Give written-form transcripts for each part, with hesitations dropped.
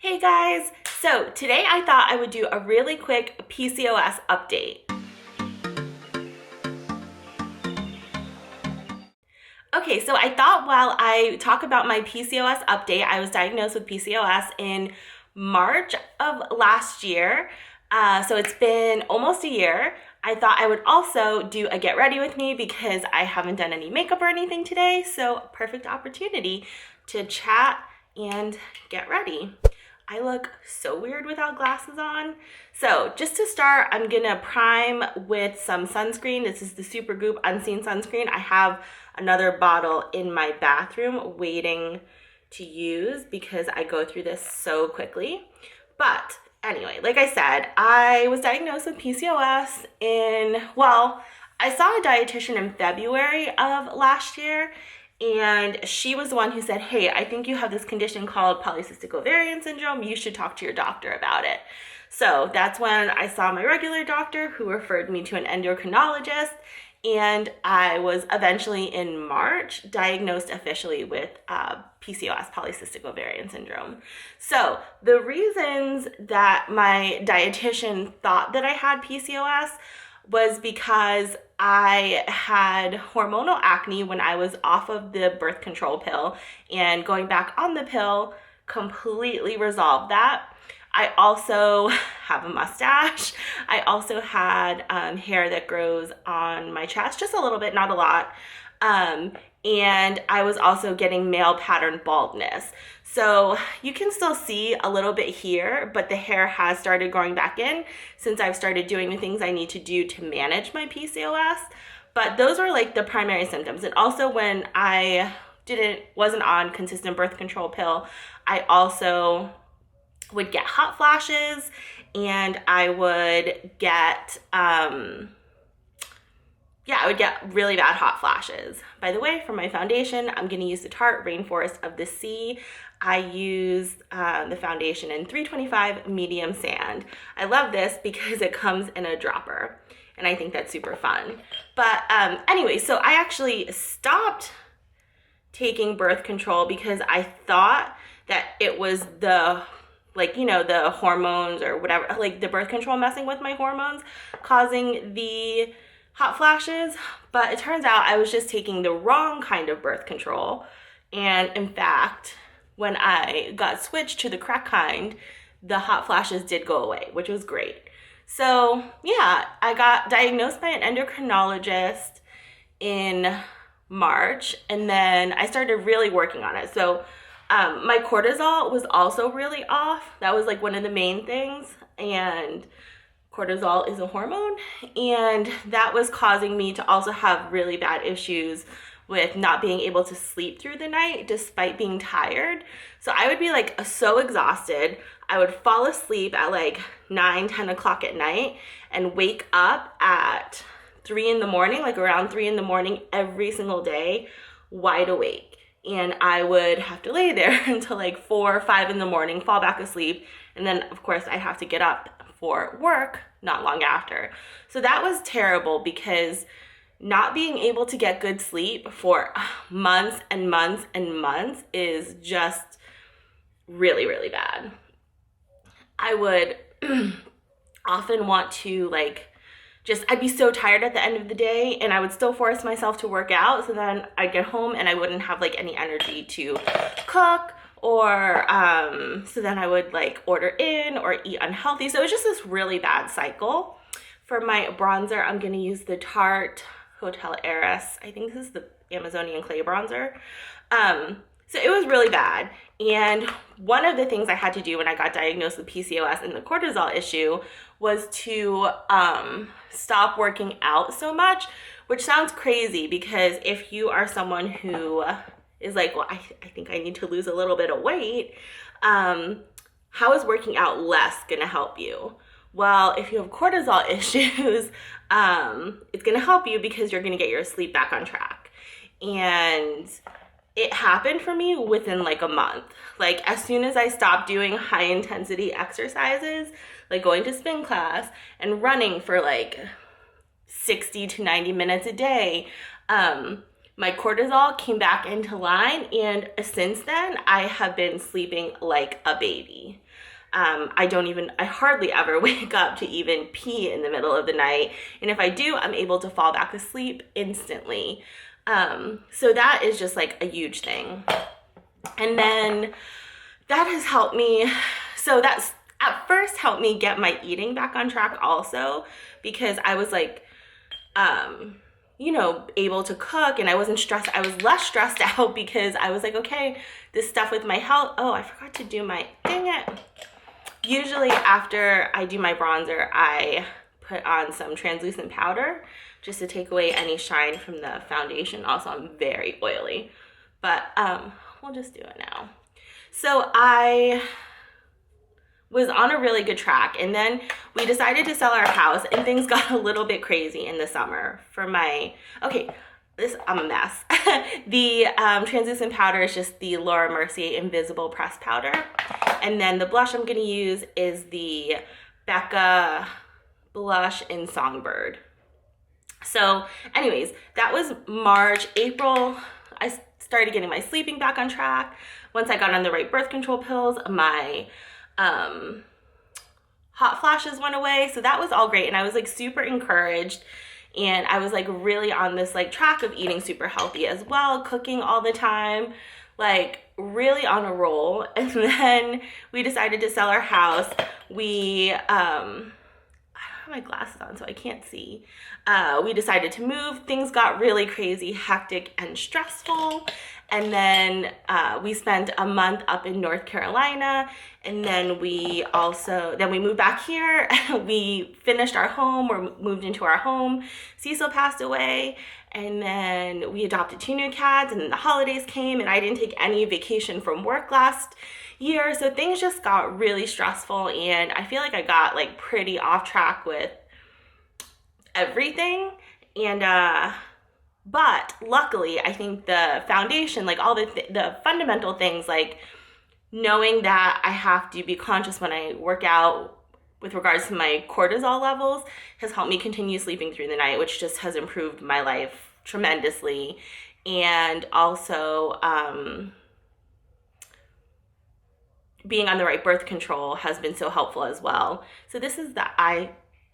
Hey guys! So today I thought I would do a really quick PCOS update. Okay, so I thought while I talk about my PCOS update, I was diagnosed with PCOS in March of last year. So it's been almost a year. I thought I would also do a get ready with me because I haven't done any makeup or anything today. So perfect opportunity to chat and get ready. I look so weird without glasses on. So just to start, I'm gonna prime with some sunscreen. This is the Supergoop Unseen Sunscreen. I have another bottle in my bathroom waiting to use because I go through this so quickly. But anyway, like I said, I was diagnosed with PCOS I saw a dietitian in February of last year, and she was the one who said, hey, I think you have this condition called polycystic ovarian syndrome. You should talk to your doctor about it. So that's when I saw my regular doctor, who referred me to an endocrinologist. And I was eventually in March diagnosed officially with PCOS, polycystic ovarian syndrome. So the reasons that my dietitian thought that I had PCOS was because I had hormonal acne when I was off of the birth control pill, and going back on the pill completely resolved that. I also have a mustache. I also had hair that grows on my chest, just a little bit, not a lot. And I was also getting male pattern baldness. So you can still see a little bit here, but the hair has started growing back in since I've started doing the things I need to do to manage my PCOS. But those were like the primary symptoms. And also when I wasn't on consistent birth control pill, I also would get hot flashes, and I would get really bad hot flashes. By the way, for my foundation, I'm going to use the Tarte Rainforest of the Sea. I use the foundation in 325 medium sand. I love this because it comes in a dropper, and I think that's super fun. But anyway, so I actually stopped taking birth control because I thought that it was the hormones or whatever, like the birth control messing with my hormones, causing the hot flashes. But it turns out I was just taking the wrong kind of birth control. And in fact, when I got switched to the correct kind, the hot flashes did go away, which was great. So yeah, I got diagnosed by an endocrinologist in March, and then I started really working on it. So my cortisol was also really off. That was like one of the main things. And cortisol is a hormone. And that was causing me to also have really bad issues with not being able to sleep through the night despite being tired. So I would be like so exhausted. I would fall asleep at like 9-10 o'clock at night and wake up at 3 in the morning, like around 3 in the morning every single day, wide awake. And I would have to lay there until like 4 or 5 in the morning, fall back asleep. And then of course I'd have to get up for work not long after. So that was terrible because not being able to get good sleep for months and months and months is just really, really bad. I would often want to I'd be so tired at the end of the day, and I would still force myself to work out. So then I'd get home and I wouldn't have like any energy to cook, or so then I would like order in or eat unhealthy. So it was just this really bad cycle. For my bronzer, I'm gonna use the Tarte Hotel Heiress. I think this is the Amazonian clay bronzer. So it was really bad. And one of the things I had to do when I got diagnosed with PCOS and the cortisol issue was to stop working out so much, which sounds crazy because if you are someone who is like, well, I think I need to lose a little bit of weight, how is working out less gonna help you? Well, if you have cortisol issues, it's gonna help you because you're gonna get your sleep back on track. And it happened for me within like a month. Like as soon as I stopped doing high intensity exercises, like going to spin class and running for like 60 to 90 minutes a day, my cortisol came back into line. And since then I have been sleeping like a baby. I hardly ever wake up to even pee in the middle of the night. And if I do, I'm able to fall back asleep instantly. So that is just like a huge thing. And then that has helped me. So that's at first helped me get my eating back on track also, because I was like, able to cook, and I wasn't stressed. I was less stressed out because I was like, okay, this stuff with my health. Oh, I forgot to do dang it. Usually after I do my bronzer, I put on some translucent powder just to take away any shine from the foundation. Also, I'm very oily, but we'll just do it now. So I was on a really good track, and then we decided to sell our house, and things got a little bit crazy in the summer for I'm a mess. The translucent powder is just the Laura Mercier Invisible Pressed Powder, and then the blush I'm going to use is the Becca blush in Songbird. So anyways, that was March. April, I started getting my sleeping back on track. Once I got on the right birth control pills, my hot flashes went away. So that was all great. And I was like super encouraged. And I was like really on this like track of eating super healthy as well, cooking all the time, like really on a roll. And then we decided to sell our house. I don't have my glasses on, so I can't see. We decided to move. Things got really crazy, hectic, and stressful. And then we spent a month up in North Carolina, and then we moved back here. We finished our home, we moved into our home. Cecil passed away, and then we adopted 2 new cats, and then the holidays came, and I didn't take any vacation from work last year, so things just got really stressful, and I feel like I got like pretty off track with everything. And but luckily, I think the foundation, like all the fundamental things, like knowing that I have to be conscious when I work out with regards to my cortisol levels, has helped me continue sleeping through the night, which just has improved my life tremendously. And also being on the right birth control has been so helpful as well. So this is the eye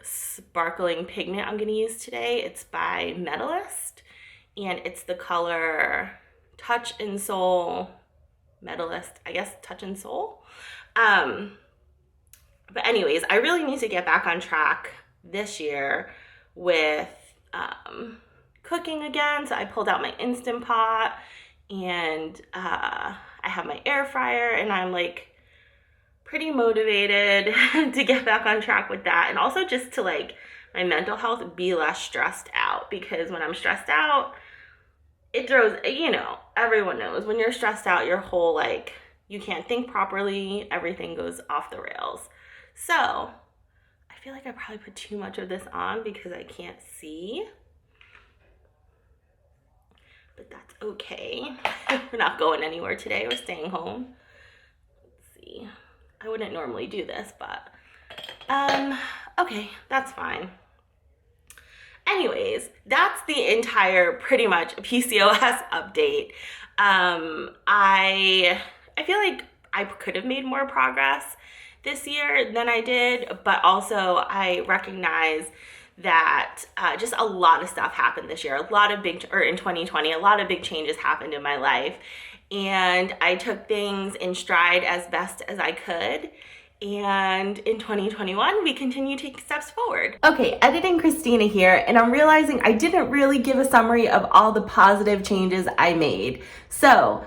sparkling pigment I'm going to use today. It's by Metalist, and it's the color Touch and Soul. Metalist, I guess, Touch and Soul. But anyways, I really need to get back on track this year with cooking again. So I pulled out my Instant Pot, and I have my air fryer, and I'm like pretty motivated to get back on track with that. And also just to like my mental health, be less stressed out, because when I'm stressed out, it throws, everyone knows when you're stressed out, your whole like, you can't think properly, everything goes off the rails. So I feel like I probably put too much of this on because I can't see, but that's okay. We're not going anywhere today, we're staying home. Let's see. I wouldn't normally do this, but okay, that's fine. Anyways, that's the entire pretty much PCOS update. I feel like I could have made more progress this year than I did, but also I recognize that just a lot of stuff happened this year. In 2020, a lot of big changes happened in my life, and I took things in stride as best as I could. And in 2021, we continue taking steps forward. Okay, editing Christina here, and I'm realizing I didn't really give a summary of all the positive changes I made. So,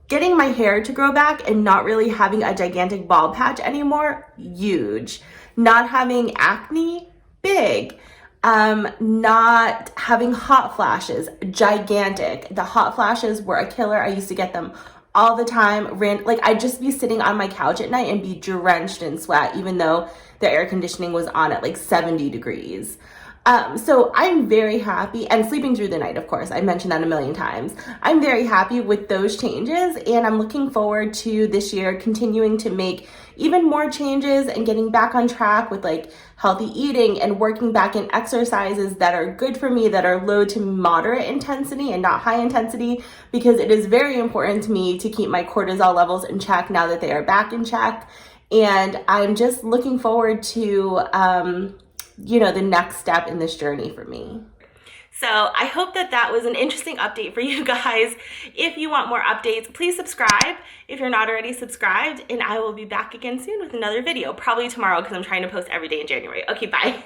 getting my hair to grow back and not really having a gigantic bald patch anymore, huge. Not having acne, big. Not having hot flashes, gigantic. The hot flashes were a killer. I used to get them all the time. I'd just be sitting on my couch at night and be drenched in sweat, even though the air conditioning was on at like 70 degrees. So I'm very happy, and sleeping through the night, of course, I mentioned that a million times. I'm very happy with those changes, and I'm looking forward to this year continuing to make even more changes and getting back on track with like healthy eating and working back in exercises that are good for me, that are low to moderate intensity and not high intensity, because it is very important to me to keep my cortisol levels in check now that they are back in check. And I'm just looking forward to, the next step in this journey for me. So I hope that was an interesting update for you guys. If you want more updates, please subscribe if you're not already subscribed, and I will be back again soon with another video, probably tomorrow because I'm trying to post every day in January. Okay, bye.